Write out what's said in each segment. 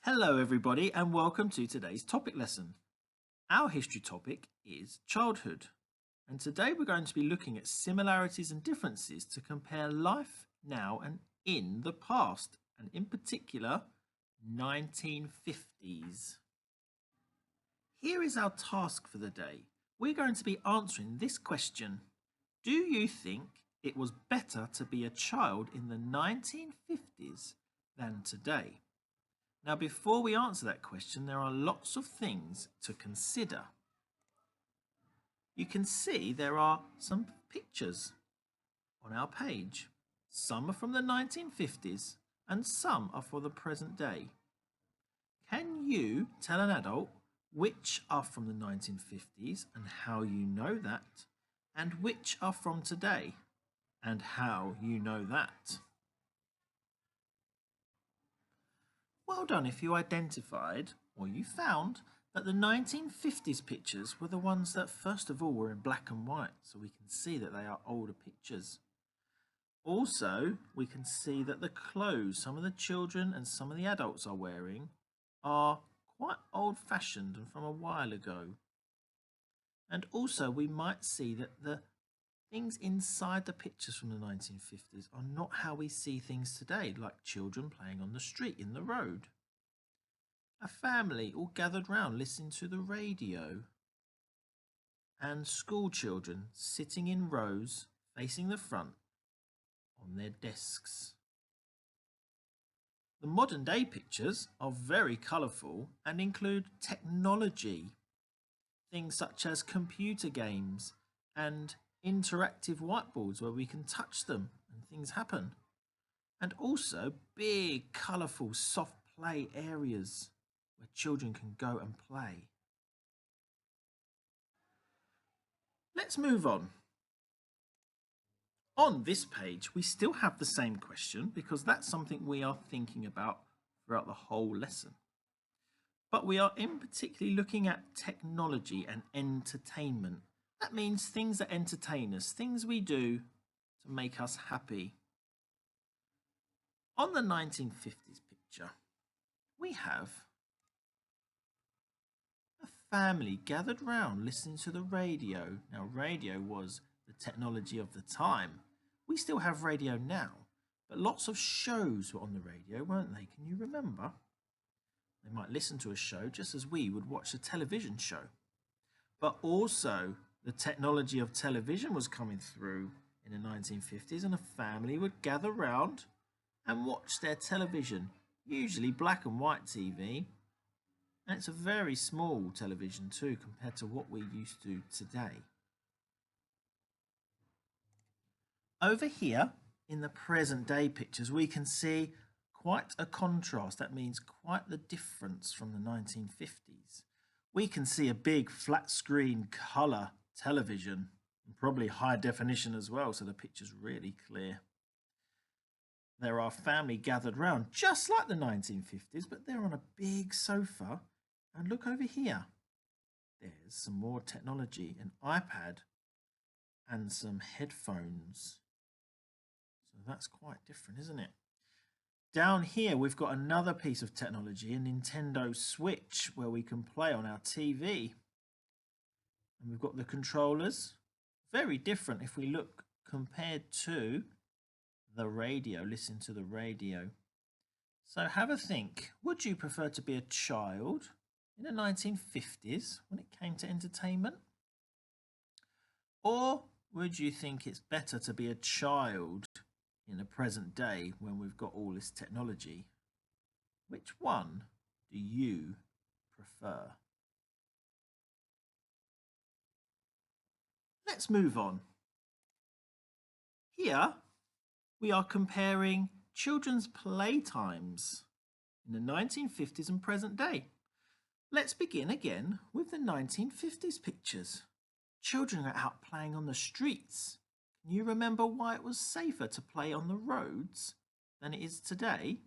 Hello everybody and welcome to today's topic lesson. Our history topic is childhood, and today we're going to be looking at similarities and differences to compare life now and in the past, and in particular 1950s. Here is our task for the day. We're going to be answering this question: do you think it was better to be a child in the 1950s than today? Now, before we answer that question, there are lots of things to consider. You can see there are some pictures on our page. Some are from the 1950s and some are for the present day. Can you tell an adult which are from the 1950s and how you know that, and which are from today and how you know that? Well done if you identified, or you found, that the 1950s pictures were the ones that first of all were in black and white, so we can see that they are older pictures. Also, we can see that the clothes some of the children and some of the adults are wearing are quite old-fashioned and from a while ago. And also we might see that the things inside the pictures from the 1950s are not how we see things today, like children playing on the street, in the road. A family all gathered round listening to the radio. And school children sitting in rows facing the front on their desks. The modern day pictures are very colourful and include technology. Things such as computer games and interactive whiteboards where we can touch them and things happen. And also big, colourful, soft play areas where children can go and play. Let's move on. On this page, we still have the same question because that's something we are thinking about throughout the whole lesson. But we are in particularly looking at technology and entertainment. That means things that entertain us, things we do to make us happy. On the 1950s picture, we have a family gathered round listening to the radio. Now, radio was the technology of the time. We still have radio now, but lots of shows were on the radio, weren't they? Can you remember? They might listen to a show just as we would watch a television show. But also, the technology of television was coming through in the 1950s, and a family would gather round and watch their television, usually black and white TV. And it's a very small television too compared to what we're used to today. Over here in the present day pictures, we can see quite a contrast. That means quite the difference from the 1950s. We can see a big flat screen colour television, and probably high definition as well, so the picture's really clear. There are family gathered round, just like the 1950s, but they're on a big sofa. And look over here. There's some more technology, an iPad and some headphones. So that's quite different, isn't it? Down here, we've got another piece of technology, a Nintendo Switch, where we can play on our TV. And we've got the controllers. Very different if we look compared to the radio, listen to the radio. So have a think. Would you prefer to be a child in the 1950s when it came to entertainment? Or would you think it's better to be a child in the present day when we've got all this technology? Which one do you prefer? Let's move on. Here we are comparing children's playtimes in the 1950s and present day. Let's begin again with the 1950s pictures. Children are out playing on the streets. Can you remember why it was safer to play on the roads than it is today?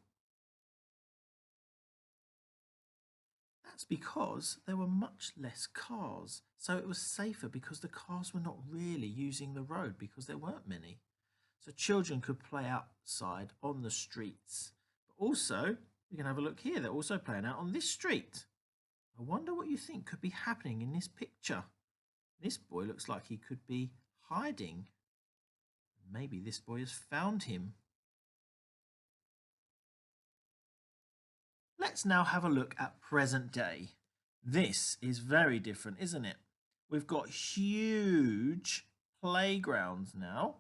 That's because there were much less cars. So it was safer because the cars were not really using the road because there weren't many. So children could play outside on the streets. But also, We can have a look here. They're also playing out on this street. I wonder what you think could be happening in this picture. This boy looks like he could be hiding. Maybe this boy has found him. Let's now have a look at present day. This is very different, isn't it? We've got huge playgrounds now.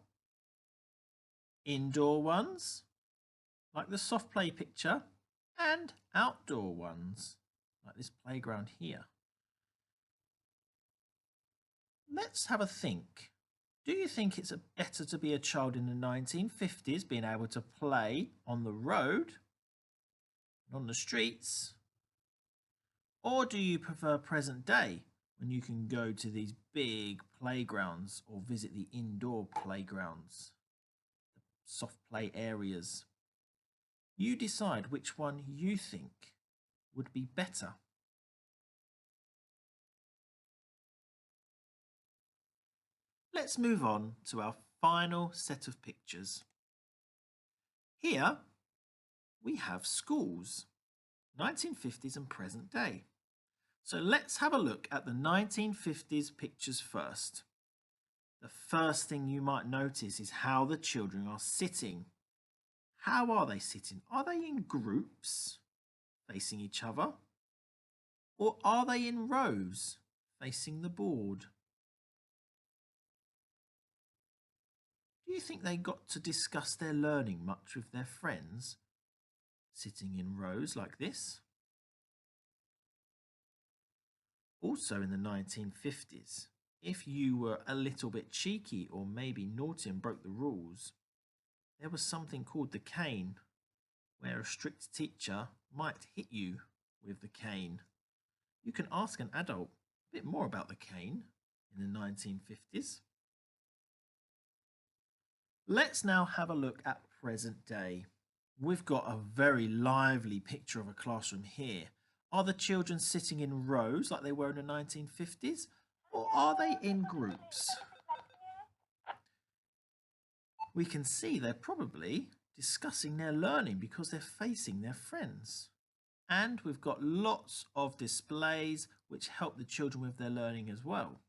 Indoor ones, like the soft play picture, and outdoor ones, like this playground here. Let's have a think. Do you think it's better to be a child in the 1950s, being able to play on the road, on the streets? Or do you prefer present day, when you can go to these big playgrounds or visit the indoor playgrounds, the soft play areas? You decide which one you think would be better. Let's move on to our final set of pictures. Here we have schools, 1950s and present day. So let's have a look at the 1950s pictures first. The first thing you might notice is how the children are sitting. How are they sitting? Are they in groups facing each other? Or are they in rows facing the board? Do you think they got to discuss their learning much with their friends, sitting in rows like this? Also in the 1950s, if you were a little bit cheeky or maybe naughty and broke the rules, there was something called the cane, where a strict teacher might hit you with the cane. You can ask an adult a bit more about the cane in the 1950s. Let's now have a look at present day. We've got a very lively picture of a classroom here. Are the children sitting in rows like they were in the 1950s, or are they in groups? We can see they're probably discussing their learning because they're facing their friends. And we've got lots of displays which help the children with their learning as well.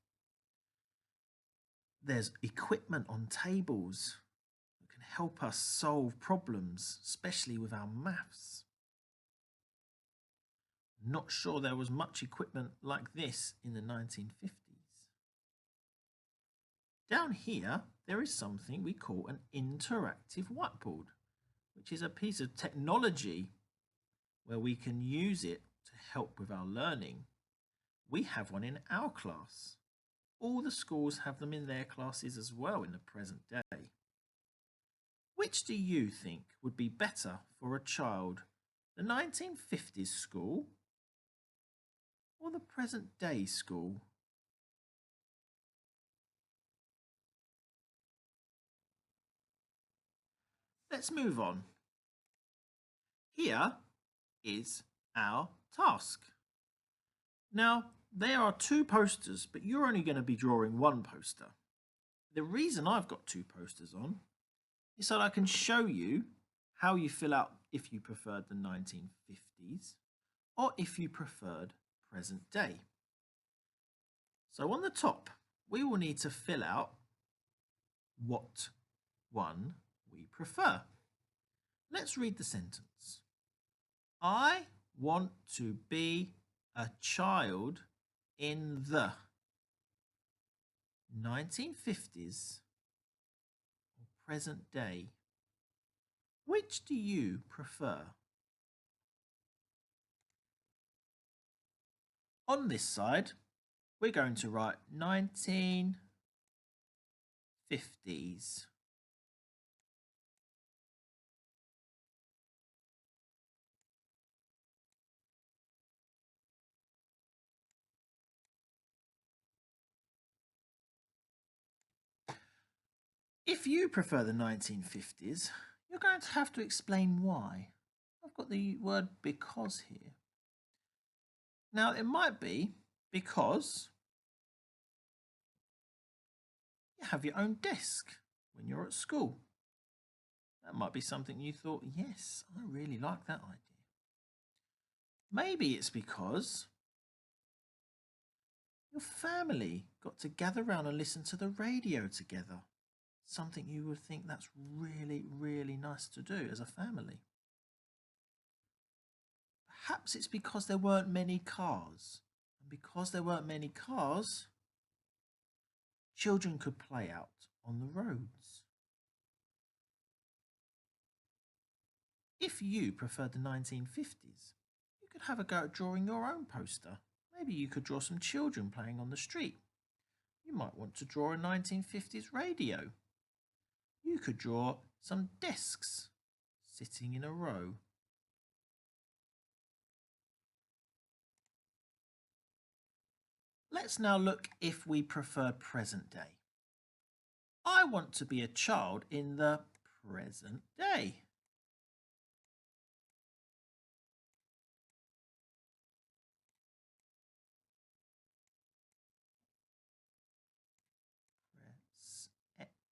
There's equipment on tables that can help us solve problems, especially with our maths. Not sure there was much equipment like this in the 1950s. Down here, there is something we call an interactive whiteboard, which is a piece of technology where we can use it to help with our learning. We have one in our class. All the schools have them in their classes as well in the present day. Which do you think would be better for a child, the 1950s school or the present day school? Let's move on. Here is our task. Now, there are two posters, but you're only going to be drawing one poster. The reason I've got two posters on is so that I can show you how you fill out if you preferred the 1950s or if you preferred present day. So on the top, we will need to fill out what one we prefer. Let's read the sentence. I want to be a child in the 1950s or present day. Which do you prefer? On this side, we're going to write 1950s. If you prefer the 1950s, you're going to have to explain why. I've got the word because here. Now, it might be because you have your own desk when you're at school. That might be something you thought, yes, I really like that idea. Maybe it's because your family got to gather round and listen to the radio together. Something you would think that's really, really nice to do as a family. Perhaps it's because there weren't many cars. And because there weren't many cars, children could play out on the roads. If you preferred the 1950s, you could have a go at drawing your own poster. Maybe you could draw some children playing on the street. You might want to draw a 1950s radio. You could draw some desks sitting in a row. Let's now look if we prefer present day. I want to be a child in the present day.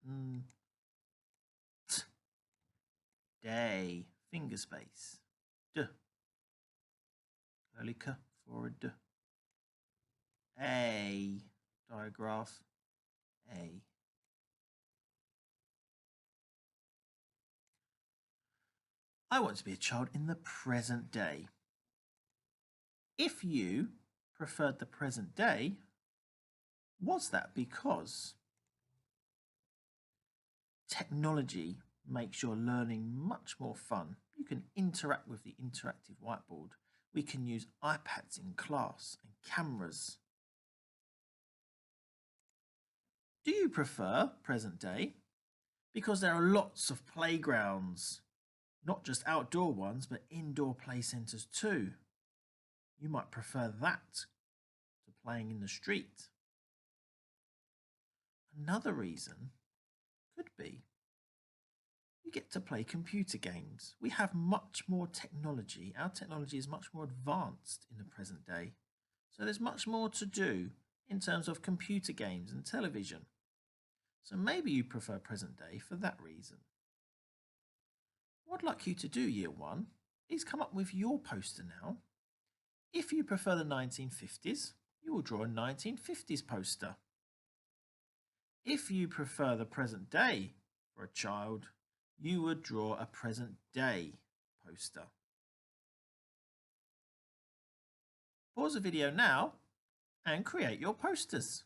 Present day. Finger space. D. Curly K for a D. A. Digraph. A. I want to be a child in the present day. If you preferred the present day, was that because technology makes your learning much more fun? You can interact with the interactive whiteboard. We can use iPads in class and cameras. Do you prefer present day? Because there are lots of playgrounds, not just outdoor ones, but indoor play centres too. You might prefer that to playing in the street. Another reason could be you get to play computer games. We have much more technology. Our technology is much more advanced in the present day. So there's much more to do in terms of computer games and television. So maybe you prefer present day for that reason. What I'd like you to do, Year 1, is come up with your poster now. If you prefer the 1950s, you will draw a 1950s poster. If you prefer the present day for a child, you would draw a present day poster. Pause the video now and create your posters.